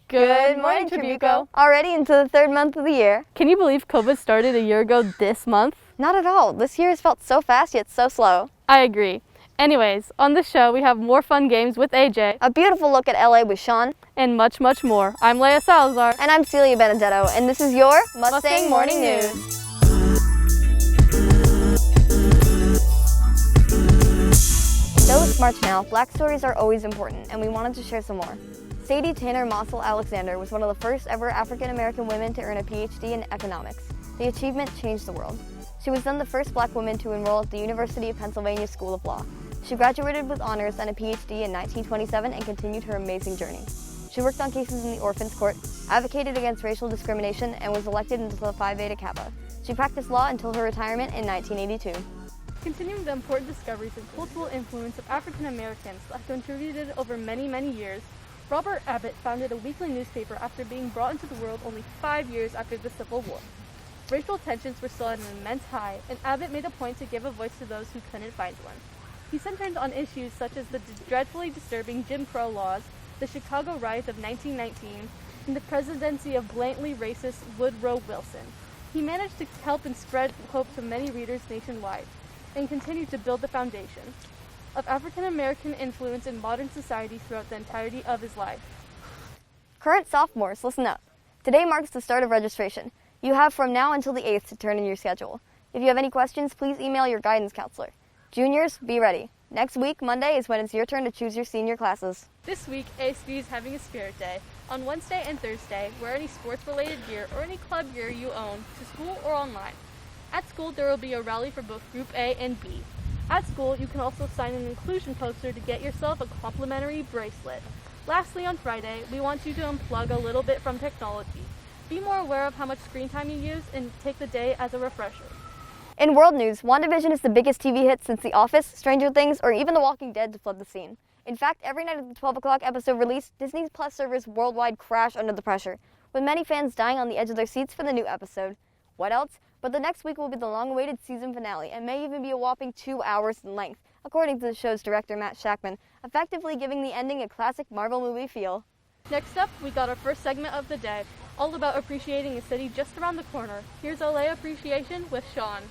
Good morning, Tribuco. Already into the third month of the year. Can you believe COVID started a year ago this month? Not at all. This year has felt so fast yet so slow. I agree. Anyways, on the show we have more fun games with AJ, A beautiful look at LA with Sean, and much, much more. I'm Layah Salazar. and I'm Celia Benedetto, and this is your Mustang Morning News. Though it's March now, Black stories are always important, and we wanted to share some more. Sadie Tanner Mossel Alexander was one of the first ever African-American women to earn a PhD in economics. The achievement changed the world. She was then the first Black woman to enroll at the University of Pennsylvania School of Law. She graduated with honors and a PhD in 1927 and continued her amazing journey. She worked on cases in the Orphans Court, advocated against racial discrimination, and was elected into the Phi Beta Kappa. She practiced law until her retirement in 1982. Continuing the important discoveries and cultural influence of African Americans that have contributed over many, many years, Robert Abbott founded a weekly newspaper after being brought into the world only 5 years after the Civil War. Racial tensions were still at an immense high, and Abbott made a point to give a voice to those who couldn't find one. He centered on issues such as the dreadfully disturbing Jim Crow laws, the Chicago riots of 1919, and the presidency of blatantly racist Woodrow Wilson. He managed to help and spread hope to many readers nationwide, and continued to build the foundation of African American influence in modern society throughout the entirety of his life. Current sophomores, listen up. Today marks the start of registration. You have from now until the 8th to turn in your schedule. If you have any questions, please email your guidance counselor. Juniors, be ready. Next week, Monday, is when it's your turn to choose your senior classes. This week, ASB is having a Spirit Day. On Wednesday and Thursday, wear any sports-related gear or any club gear you own to school or online. At school, there will be a rally for both Group A and B. At school, you can also sign an inclusion poster to get yourself a complimentary bracelet. Lastly, on Friday, we want you to unplug a little bit from technology. Be more aware of how much screen time you use and take the day as a refresher. In world news, WandaVision is the biggest TV hit since The Office, Stranger Things, or even The Walking Dead to flood the scene. In fact, every night of the 12 o'clock episode release, Disney Plus servers worldwide crash under the pressure, with many fans dying on the edge of their seats for the new episode. What else? But the next week will be the long-awaited season finale, and may even be a whopping 2 hours in length, according to the show's director Matt Shakman, effectively giving the ending a classic Marvel movie feel. Next up, we got our first segment of the day, all about appreciating a city just around the corner. Here's LA Appreciation with Sean.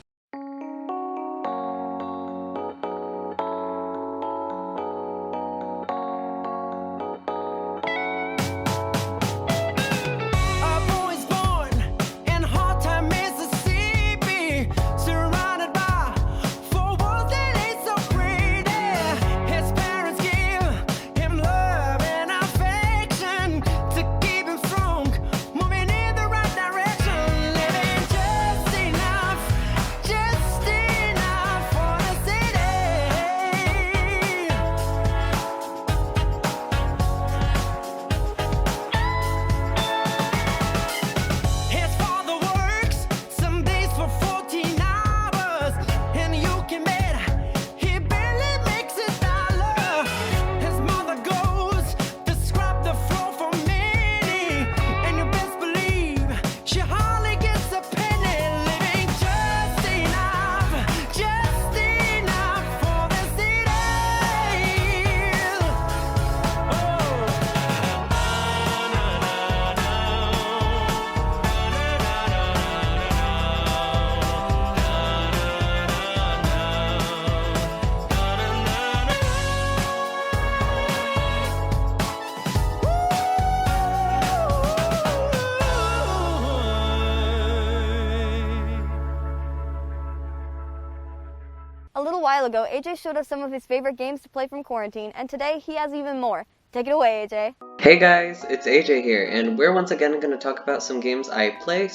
A little while ago, AJ showed us some of his favorite games to play from quarantine, and today he has even more. Take it away, AJ. Hey guys, it's AJ here, and we're once again going to talk about some games I played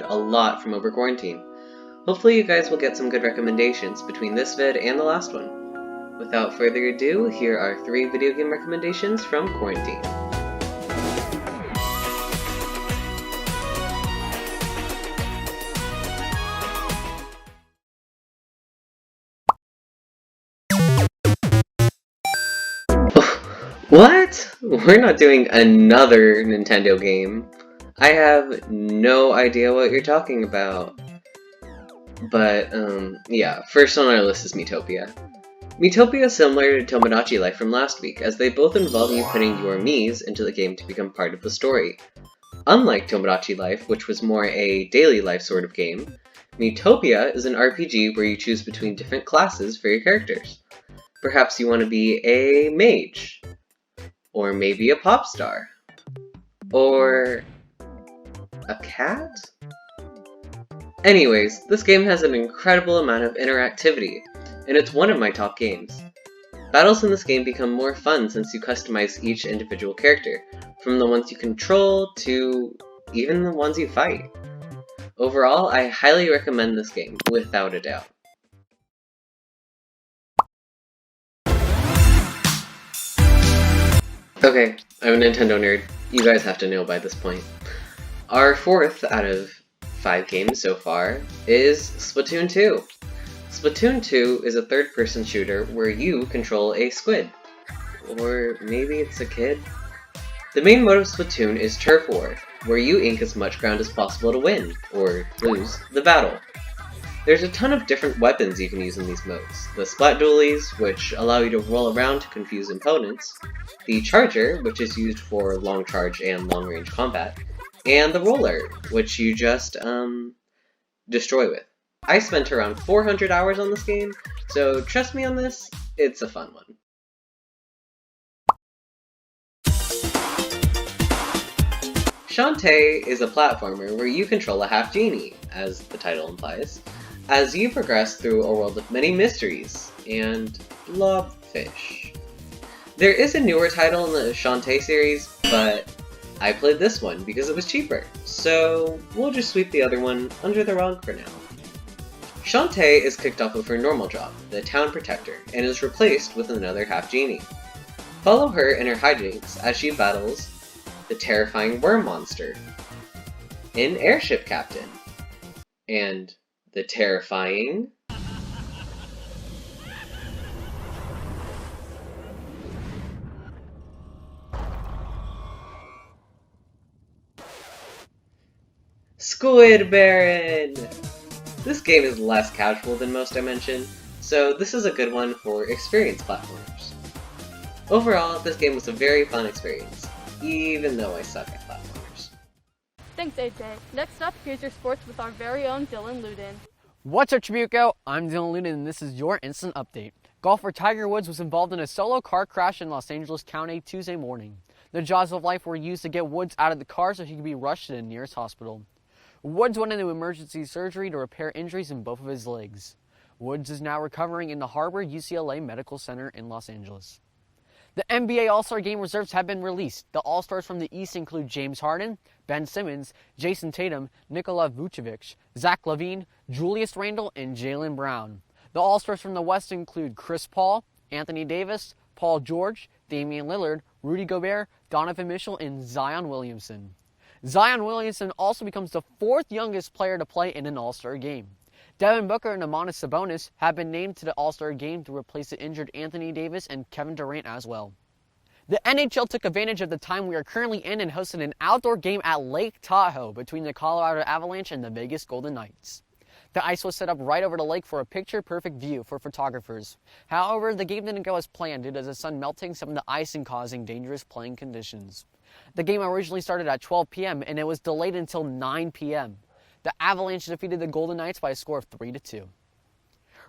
a lot from over quarantine. Hopefully you guys will get some good recommendations between this vid and the last one. Without further ado, here are 3 video game recommendations from quarantine. What? We're not doing another Nintendo game. I have no idea what you're talking about. But, yeah, first on our list is Miitopia. Miitopia is similar to Tomodachi Life from last week, as they both involve you putting your Miis into the game to become part of the story. Unlike Tomodachi Life, which was more a daily life sort of game, Miitopia is an RPG where you choose between different classes for your characters. Perhaps you want to be a mage, or maybe a pop star, or a cat? Anyways, this game has an incredible amount of interactivity, and it's one of my top games. Battles in this game become more fun since you customize each individual character, from the ones you control to even the ones you fight. Overall, I highly recommend this game, without a doubt. Okay, I'm a Nintendo nerd. You guys have to know by this point. Our fourth out of 5 games so far is Splatoon 2. Splatoon 2 is a third-person shooter where you control a squid. Or maybe it's a kid? The main mode of Splatoon is Turf War, where you ink as much ground as possible to win, or lose, the battle. There's a ton of different weapons you can use in these modes. The Splat Dualies, which allow you to roll around to confuse opponents, the Charger, which is used for long charge and long range combat, and the Roller, which you just, destroy with. I spent around 400 hours on this game, so trust me on this, it's a fun one. Shantae is a platformer where you control a half genie, as the title implies, as you progress through a world of many mysteries and blobfish. There is a newer title in the Shantae series, but I played this one because it was cheaper, so we'll just sweep the other one under the rug for now. Shantae is kicked off of her normal job, the Town Protector, and is replaced with another half genie. Follow her in her hijinks as she battles the terrifying worm monster, an airship captain, and the terrifying Squid Baron! This game is less casual than most I mentioned, so this is a good one for experienced platformers. Overall, this game was a very fun experience, even though I suck at platformers. Thanks, AJ. Next up, here's your sports with our very own Dylan Luden. What's up, Tribuco? I'm Dylan Luden, and this is your instant update. Golfer Tiger Woods was involved in a solo car crash in Los Angeles County Tuesday morning. The jaws of life were used to get Woods out of the car so he could be rushed to the nearest hospital. Woods went into emergency surgery to repair injuries in both of his legs. Woods is now recovering in the Harbor UCLA Medical Center in Los Angeles. The NBA All-Star Game reserves have been released. The All-Stars from the East include James Harden, Ben Simmons, Jason Tatum, Nikola Vucevic, Zach LaVine, Julius Randle, and Jaylen Brown. The All-Stars from the West include Chris Paul, Anthony Davis, Paul George, Damian Lillard, Rudy Gobert, Donovan Mitchell, and Zion Williamson. Zion Williamson also becomes the 4th youngest player to play in an All-Star game. Devin Booker and Domantas Sabonis have been named to the All-Star game to replace the injured Anthony Davis and Kevin Durant as well. The NHL took advantage of the time we are currently in and hosted an outdoor game at Lake Tahoe between the Colorado Avalanche and the Vegas Golden Knights. The ice was set up right over the lake for a picture-perfect view for photographers. However, the game didn't go as planned due to the sun melting some of the ice and causing dangerous playing conditions. The game originally started at 12 p.m. and it was delayed until 9 p.m. The Avalanche defeated the Golden Knights by a score of 3-2.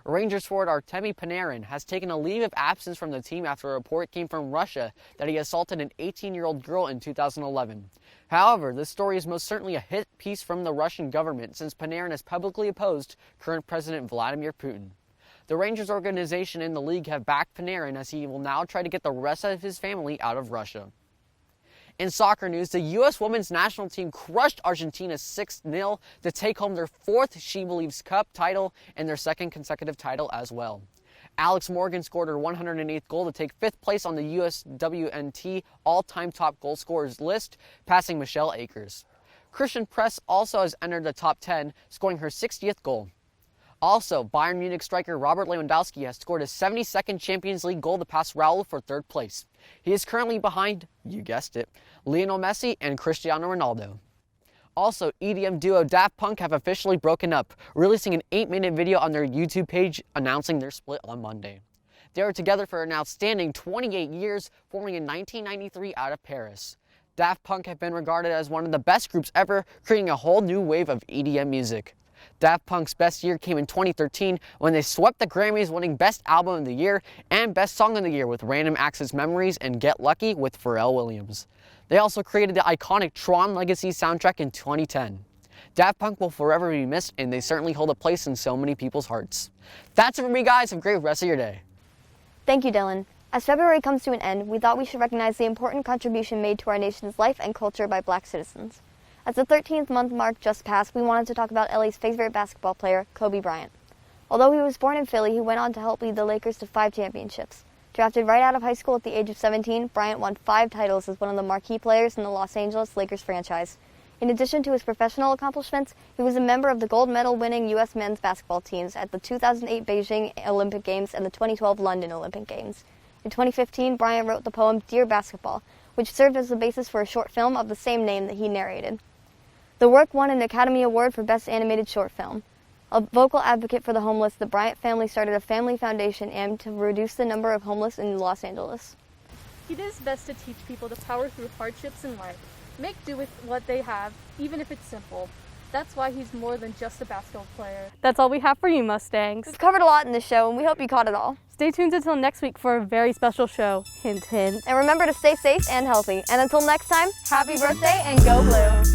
Rangers forward Artemi Panarin has taken a leave of absence from the team after a report came from Russia that he assaulted an 18-year-old girl in 2011. However, this story is most certainly a hit piece from the Russian government since Panarin has publicly opposed current President Vladimir Putin. The Rangers organization and the league have backed Panarin as he will now try to get the rest of his family out of Russia. In soccer news, the U.S. women's national team crushed Argentina 6-0 to take home their 4th She Believes Cup title and their 2nd consecutive title as well. Alex Morgan scored her 108th goal to take 5th place on the USWNT all-time top goal scorers list, passing Michelle Akers. Christian Press also has entered the top 10, scoring her 60th goal. Also, Bayern Munich striker Robert Lewandowski has scored his 72nd Champions League goal to pass Raul for 3rd place. He is currently behind, you guessed it, Lionel Messi and Cristiano Ronaldo. Also, EDM duo Daft Punk have officially broken up, releasing an 8-minute video on their YouTube page announcing their split on Monday. They were together for an outstanding 28 years, forming in 1993 out of Paris. Daft Punk have been regarded as one of the best groups ever, creating a whole new wave of EDM music. Daft Punk's best year came in 2013 when they swept the Grammys, winning Best Album of the Year and Best Song of the Year with Random Access Memories and Get Lucky with Pharrell Williams. They also created the iconic Tron Legacy soundtrack in 2010. Daft Punk will forever be missed, and they certainly hold a place in so many people's hearts. That's it for me, guys. Have a great rest of your day. Thank you, Dylan. As February comes to an end, we thought we should recognize the important contribution made to our nation's life and culture by Black citizens. As the 13th month mark just passed, we wanted to talk about LA's favorite basketball player, Kobe Bryant. Although he was born in Philly, he went on to help lead the Lakers to 5 championships. Drafted right out of high school at the age of 17, Bryant won 5 titles as one of the marquee players in the Los Angeles Lakers franchise. In addition to his professional accomplishments, he was a member of the gold medal-winning U.S. men's basketball teams at the 2008 Beijing Olympic Games and the 2012 London Olympic Games. In 2015, Bryant wrote the poem Dear Basketball, which served as the basis for a short film of the same name that he narrated. The work won an Academy Award for Best Animated Short Film. A vocal advocate for the homeless, the Bryant family started a family foundation aimed to reduce the number of homeless in Los Angeles. He did his best to teach people to power through hardships in life, make do with what they have, even if it's simple. That's why he's more than just a basketball player. That's all we have for you, Mustangs. We've covered a lot in this show, and we hope you caught it all. Stay tuned until next week for a very special show. Hint, hint. And remember to stay safe and healthy. And until next time, happy birthday and go blue!